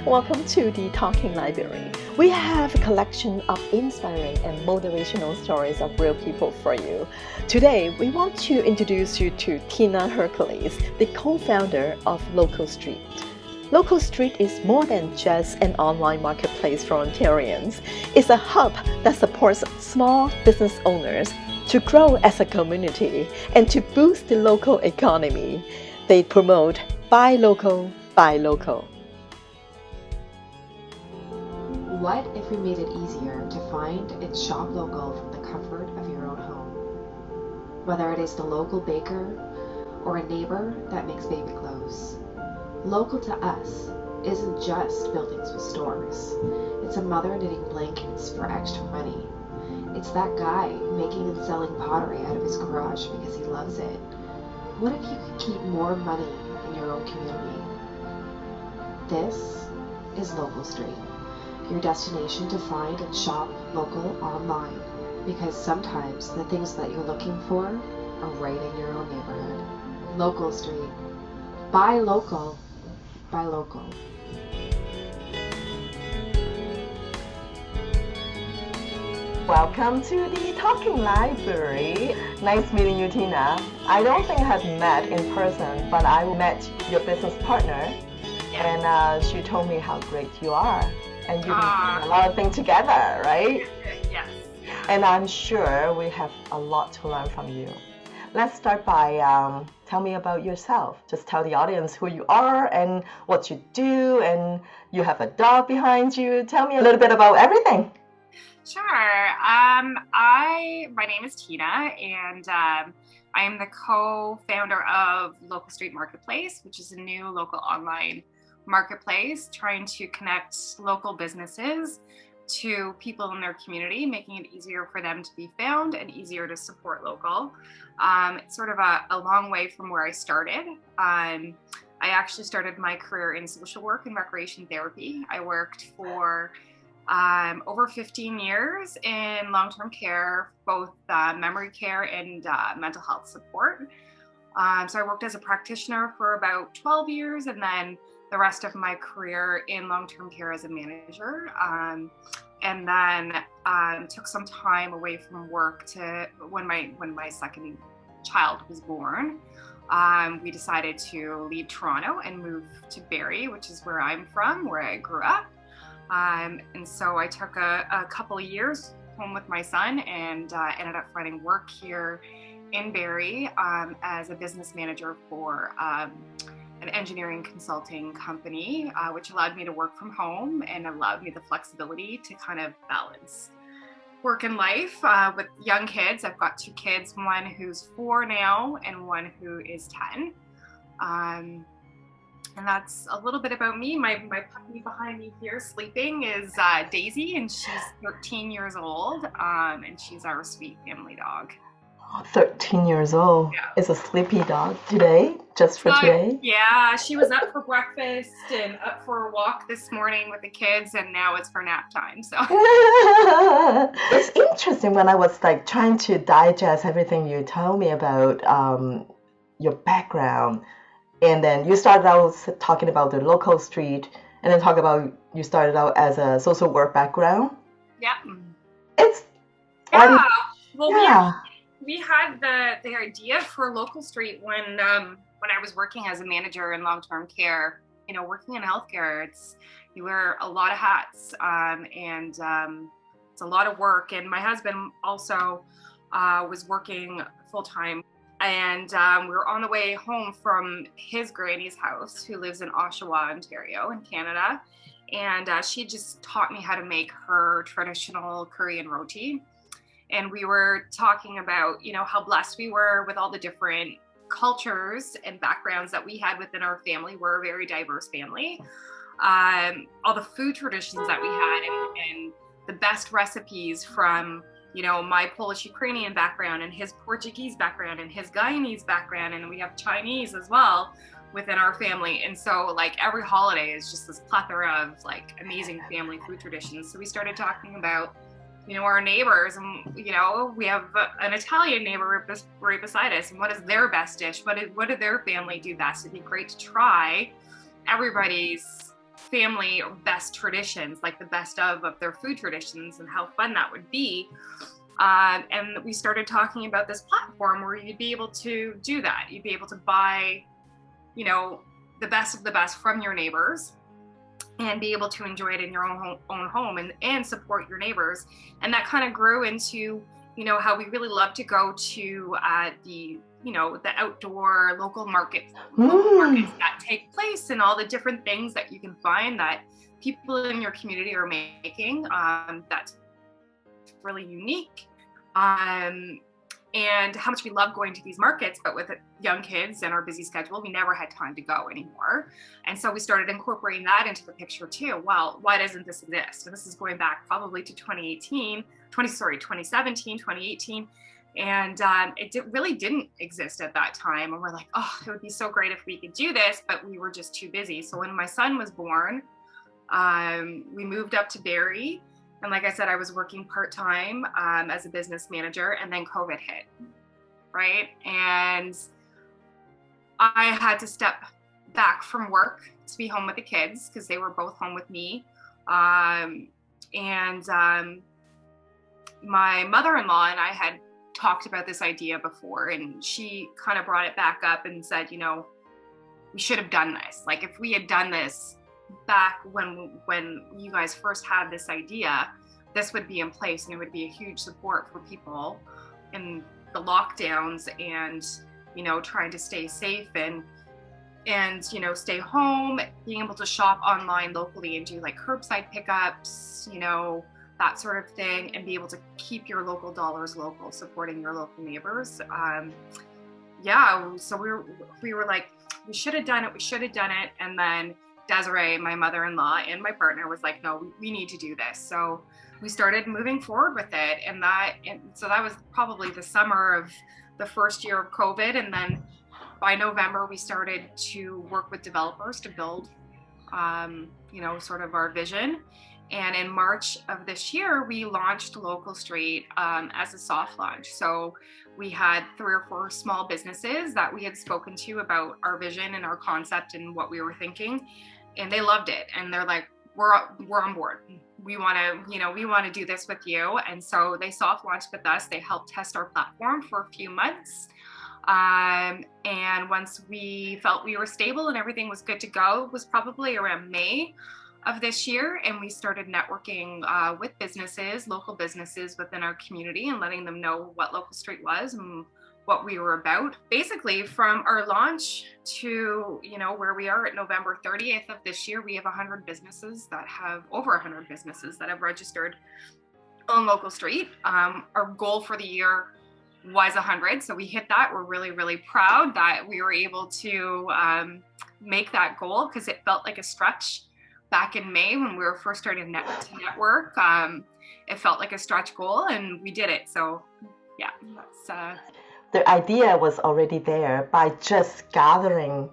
Welcome to the Talking Library. We have a collection of inspiring and motivational stories of real people for you. Today, we want to introduce you to Tina Hercules, the co-founder of Local Street. Local Street is more than just an online marketplace for Ontarians. It's a hub that supports small business owners to grow as a community and to boost the local economy. They promote buy local, buy local. What if we made it easier to find and shop local from the comfort of your own home? Whether it is the local baker or a neighbor that makes baby clothes. Local to us isn't just buildings with stores. It's a mother knitting blankets for extra money. It's that guy making and selling pottery out of his garage because he loves it. What if you could keep more money in your own community? This is Local Street, your destination to find and shop local online, because sometimes the things that you're looking for are right in your own neighborhood. Local Street. Buy local. Buy local. Welcome to the Talking Library. Nice meeting you, Tina. I don't think I have met in person, but I met your business partner, and she told me how great you are. And you've been doing a lot of things together, right? Yes. And I'm sure we have a lot to learn from you. Let's start by tell me about yourself. Just tell the audience who you are and what you do, and you have a dog behind you. Tell me a little bit about everything. Sure. My name is Tina, and I am the co-founder of Local Street Marketplace, which is a new local online marketplace trying to connect local businesses to people in their community, making it easier for them to be found and easier to support local. It's sort of a long way from where I started. I actually started my career in social work and recreation therapy. I worked for over 15 years in long-term care, both memory care and mental health support. So I worked as a practitioner for about 12 years, and then the rest of my career in long-term care as a manager. And then took some time away from work to when my second child was born. We decided to leave Toronto and move to Barrie, which is where I'm from, where I grew up. And so I took a couple of years home with my son and ended up finding work here in Barrie as a business manager for an engineering consulting company, which allowed me to work from home and allowed me the flexibility to kind of balance work and life with young kids. I've got two kids, one who's 4 now and one who is 10. And that's a little bit about me. My puppy behind me here sleeping is Daisy, and she's 13 years old, and she's our sweet family dog. 13 years old. Yeah. Is a sleepy dog today, just for today? Yeah, she was up for breakfast and up for a walk this morning with the kids, and now it's for nap time. So it's interesting when I was like trying to digest everything you told me about your background, and then you started out talking about the Local Street, and then talk about you started out as a social work background. Yeah. It's We had the idea for Local Street when I was working as a manager in long-term care. You know, working in healthcare, you wear a lot of hats, and it's a lot of work. And my husband also was working full-time, and we were on the way home from his granny's house, who lives in Oshawa, Ontario, in Canada, and she just taught me how to make her traditional Korean roti. And we were talking about, you know, how blessed we were with all the different cultures and backgrounds that we had within our family. We're a very diverse family. All the food traditions that we had and the best recipes from, you know, my Polish Ukrainian background and his Portuguese background and his Guyanese background. And we have Chinese as well within our family. And so like every holiday is just this plethora of like amazing family food traditions. So we started talking about, you know, our neighbors, and, you know, we have an Italian neighbor right beside us, and what is their best dish? What did their family do best? It'd be great to try everybody's family best traditions, like the best of their food traditions and how fun that would be. And we started talking about this platform where you'd be able to do that. You'd be able to buy, you know, the best of the best from your neighbors and be able to enjoy it in your own home and support your neighbors. And that kind of grew into, you know, how we really love to go to the, you know, the outdoor local markets that take place, and all the different things that you can find that people in your community are making that's really unique. And how much we love going to these markets, but with young kids and our busy schedule, we never had time to go anymore. And so we started incorporating that into the picture too. Well, why doesn't this exist? And this is going back probably to 2017, 2018. And really didn't exist at that time. And we're like, oh, it would be so great if we could do this, but we were just too busy. So when my son was born, we moved up to Barrie. And like I said, I was working part-time as a business manager, and then COVID hit, right? And I had to step back from work to be home with the kids because they were both home with me. My mother-in-law and I had talked about this idea before, and she kind of brought it back up and said, you know, we should have done this. Like if we had done this back when you guys first had this idea, this would be in place and it would be a huge support for people in the lockdowns and, you know, trying to stay safe and you know, stay home, being able to shop online locally and do like curbside pickups, you know, that sort of thing, and be able to keep your local dollars local, supporting your local neighbors. So we were like, we should have done it. And then Desiree, my mother-in-law, and my partner was like, no, we need to do this. So we started moving forward with it. And so that was probably the summer of the first year of COVID. And then by November, we started to work with developers to build, you know, sort of our vision. And in March of this year, we launched Local Street as a soft launch. So we had 3 or 4 small businesses that we had spoken to about our vision and our concept and what we were thinking. And they loved it. And they're like, we're on board. We want to do this with you. And so they soft launched with us. They helped test our platform for a few months. And once we felt we were stable and everything was good to go, it was probably around May of this year. And we started networking with businesses, local businesses within our community, and letting them know what Local Street was and what we were about. Basically, from our launch to, you know, where we are at November 30th of this year, we have over 100 businesses that have registered on Local Street. Our goal for the year was 100, so we hit that. We're really, really proud that we were able to make that goal, because it felt like a stretch back in May when we were first starting to network. It felt like a stretch goal, and we did it. So yeah, that's the idea was already there by just gathering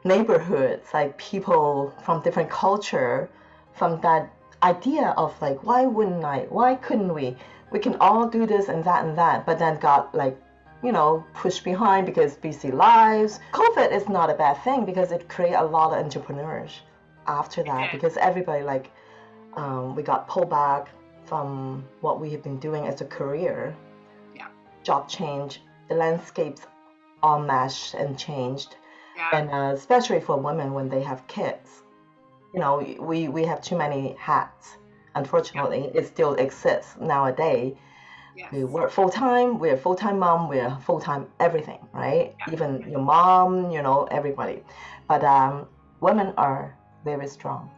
neighborhoods, like people from different culture, from that idea of like, why couldn't we can all do this and that, but then got like, you know, pushed behind because busy lives. COVID is not a bad thing because it created a lot of entrepreneurs after that, because everybody like we got pulled back from what we have been doing as a career. Job change, the landscapes all meshed and changed. And especially for women when they have kids, you know, we have too many hats. Unfortunately, it still exists nowadays. We work full-time, we're a full-time mom, we're full-time everything, right? Even your mom, you know, everybody. But women are very strong.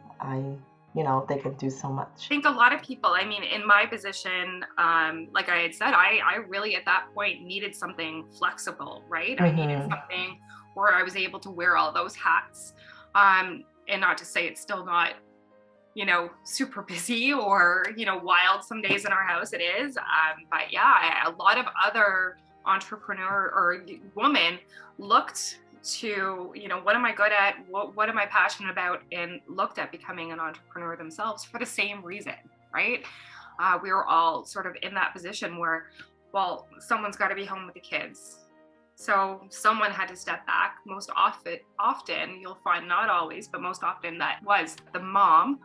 You know, they can do so much. I think a lot of people, I mean, in my position, like I had said, I really at that point needed something flexible, right? Mm-hmm. I needed something where I was able to wear all those hats. And not to say it's still not, you know, super busy or, you know, wild some days in our house, it is. But yeah, a lot of other entrepreneur or women looked to, you know, what am I good at? What am I passionate about? And looked at becoming an entrepreneur themselves for the same reason, right? We were all sort of in that position where, well, someone's got to be home with the kids. So someone had to step back. Most often you'll find, not always, but most often that was the mom.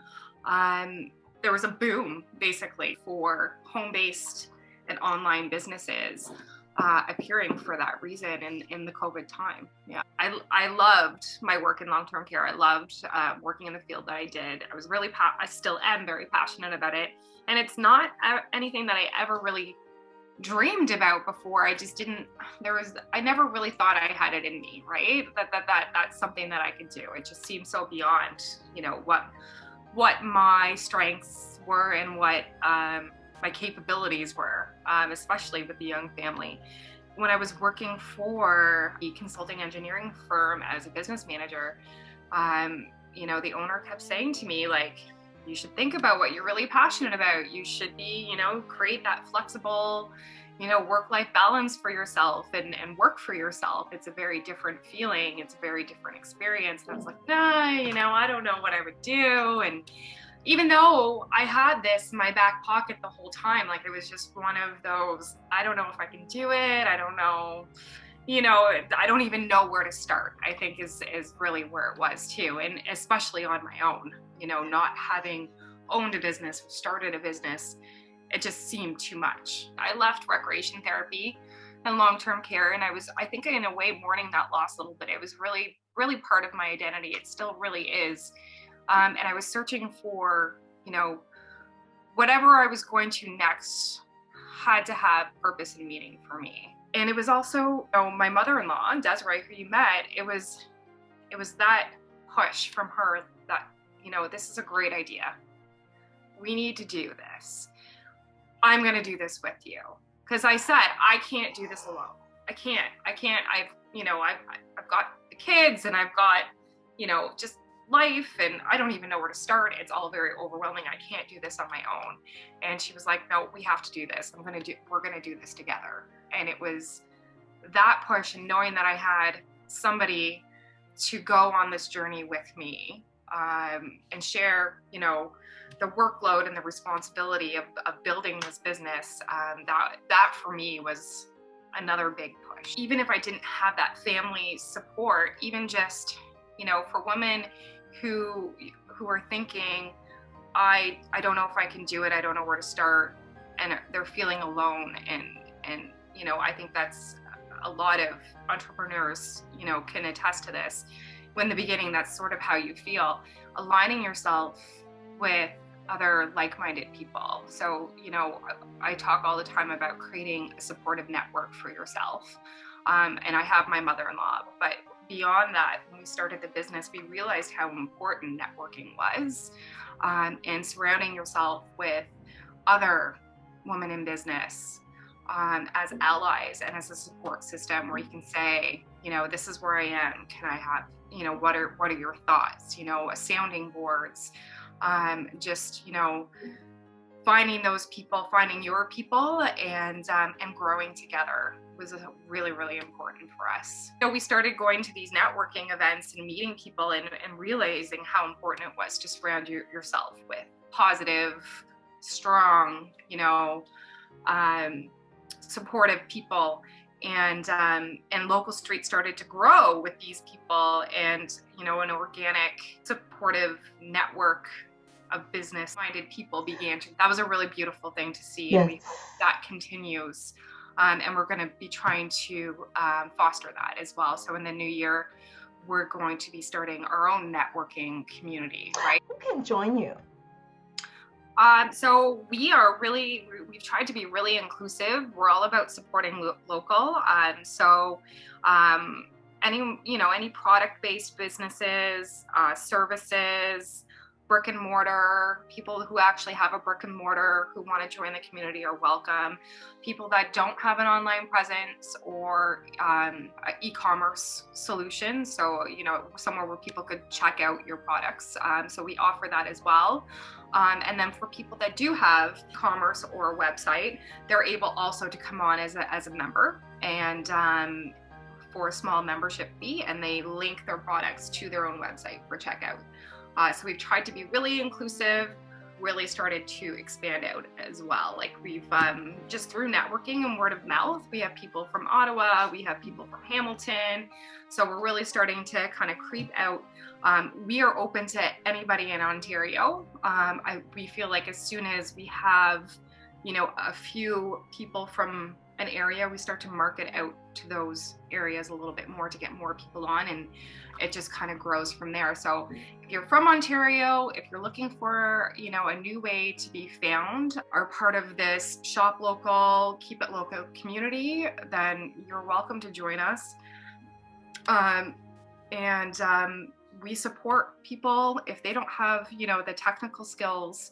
There was a boom basically for home-based and online businesses appearing for that reason in the COVID time. Yeah, I loved my work in long-term care. I loved working in the field that I did. I still am very passionate about it. And it's not anything that I ever really dreamed about before. I never really thought I had it in me, right? That's something that I could do. It just seemed so beyond, what my strengths were and what my capabilities were, especially with the young family. When I was working for a consulting engineering firm as a business manager, the owner kept saying to me, like, you should think about what you're really passionate about. You should be, create that flexible, work-life balance for yourself and work for yourself. It's a very different feeling. It's a very different experience. And I was like, nah, I don't know what I would do. And even though I had this in my back pocket the whole time, like it was just one of those, I don't know if I can do it. I don't know, I don't even know where to start, I think is really where it was too. And especially on my own, not having owned a business, started a business, it just seemed too much. I left recreation therapy and long-term care, and I think in a way mourning that loss a little bit. It was really, really part of my identity. It still really is. And I was searching for, whatever I was going to next had to have purpose and meaning for me. And it was also, my mother-in-law, Desiree, who you met, it was that push from her that, this is a great idea. We need to do this. I'm going to do this with you. Because I said, I can't do this alone. I can't. I've got the kids and I've got, just life, and I don't even know where to start. It's all very overwhelming. I can't do this on my own. And she was like, no, we have to do this. We're going to do this together. And it was that push, and knowing that I had somebody to go on this journey with me, and share, the workload and the responsibility of building this business, that for me was another big push. Even if I didn't have that family support, even just, for women who are thinking, I don't know if I can do it, I don't know where to start, and they're feeling alone, and I think that's a lot of entrepreneurs, can attest to this. In the beginning, that's sort of how you feel, aligning yourself with other like-minded people. So, I talk all the time about creating a supportive network for yourself. And I have my mother-in-law, but beyond that, when we started the business, we realized how important networking was, and surrounding yourself with other women in business, as allies and as a support system where you can say, this is where I am. Can I have, what are your thoughts? Sounding boards, just, finding those people, finding your people, and growing together was really, really important for us. So we started going to these networking events and meeting people and realizing how important it was to surround yourself with positive, strong, supportive people. And local street started to grow with these people, and an organic supportive network of business-minded people began to. That was a really beautiful thing to see. Yes. And we hope that continues, and we're going to be trying to foster that as well. So in the new year, we're going to be starting our own networking community, right? Who can join you? So we've tried to be really inclusive. We're all about supporting local. Any product-based businesses, services, brick and mortar, people who actually have a brick and mortar who want to join the community are welcome. People that don't have an online presence or e-commerce solution, so somewhere where people could check out your products. So we offer that as well. And then for people that do have commerce or a website, they're able also to come on as a member, and for a small membership fee, and they link their products to their own website for checkout. So we've tried to be really inclusive, really started to expand out as well. Like we've just through networking and word of mouth, we have people from Ottawa, we have people from Hamilton. So we're really starting to kind of creep out. We are open to anybody in Ontario. We feel like as soon as we have, a few people from an area, we start to market out to those areas a little bit more to get more people on, and it just kind of grows from there. So if you're from Ontario, if you're looking for, a new way to be found or part of this shop local, keep it local community, then you're welcome to join us. We support people if they don't have, the technical skills,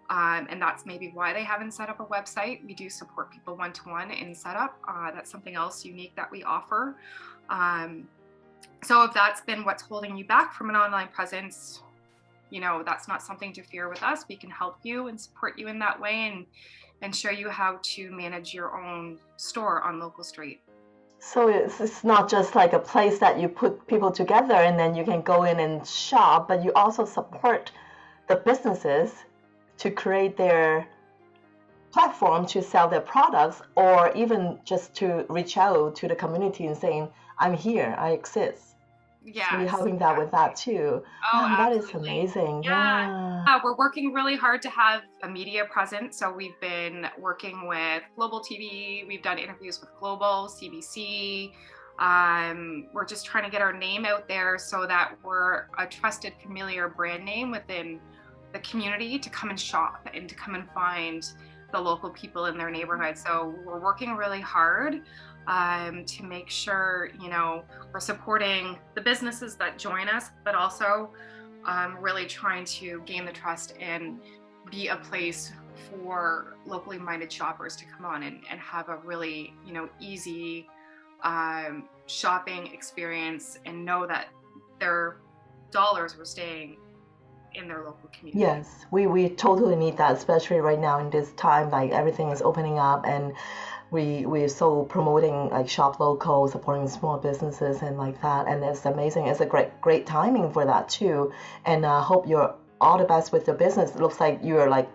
and that's maybe why they haven't set up a website. We do support people one-to-one in setup. That's something else unique that we offer. So if that's been what's holding you back from an online presence, that's not something to fear with us. We can help you and support you in that way and show you how to manage your own store on local street. So it's not just like a place that you put people together and then you can go in and shop, but you also support the businesses to create their platform to sell their products, or even just to reach out to the community and saying, I'm here, I exist. Yeah, so you're helping that with that too. Oh, that is amazing. Yeah. We're working really hard to have a media presence. So we've been working with Global TV. We've done interviews with Global, CBC. We're just trying to get our name out there so that we're a trusted, familiar brand name within the community to come and shop and to come and find the local people in their neighborhood. So we're working really hard to make sure, we're supporting the businesses that join us, but also really trying to gain the trust and be a place for locally minded shoppers to come on and have a really, easy shopping experience and know that their dollars were staying in their local community. Yes, we totally need that, especially right now in this time, like everything is opening up and we're so promoting like shop local, supporting small businesses and like that, and it's amazing. It's a great timing for that too, and I hope you're all the best with your business. It looks like you're like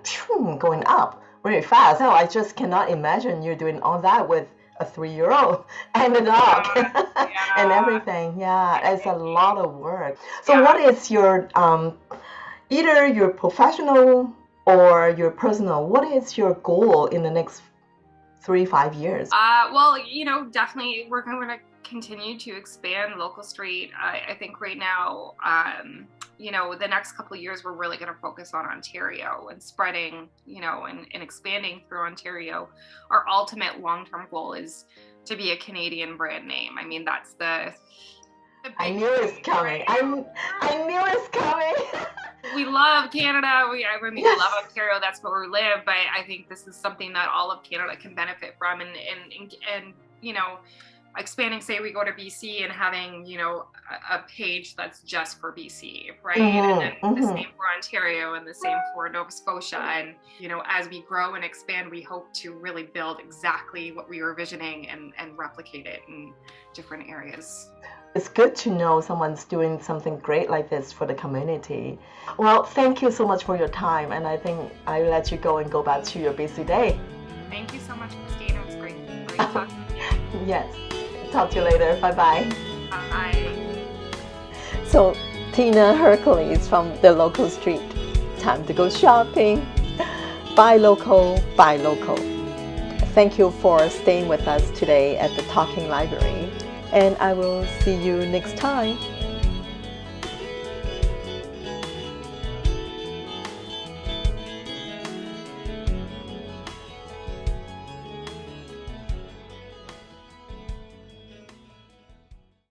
going up very fast. So I just cannot imagine you're doing all that with a 3-year-old and a dog and everything. Yeah, it's a lot of work. So what is your either your professional or your personal, what is your goal in the next 3-5 years? Well, definitely we're going to continue to expand local street. I think right now, the next couple of years, we're really going to focus on Ontario and spreading, and expanding through Ontario. Our ultimate long-term goal is to be a Canadian brand name. I mean, that's the I knew it's coming. I knew it's coming. We love Canada. We love Ontario. That's where we live. But I think this is something that all of Canada can benefit from. And expanding, say we go to BC and having, a page that's just for BC, right? And then the same for Ontario and the same for Nova Scotia. And, as we grow and expand, we hope to really build exactly what we were visioning and replicate it in different areas. It's good to know someone's doing something great like this for the community. Well, thank you so much for your time, and I think I'll let you go and go back to your busy day. Thank you so much, Christine. It was great talking to you. Yes. Talk to you later. Bye-bye. Bye. So, Tina Hercules from the local street. Time to go shopping. Buy local, buy local. Thank you for staying with us today at the Talking Library. And I will see you next time.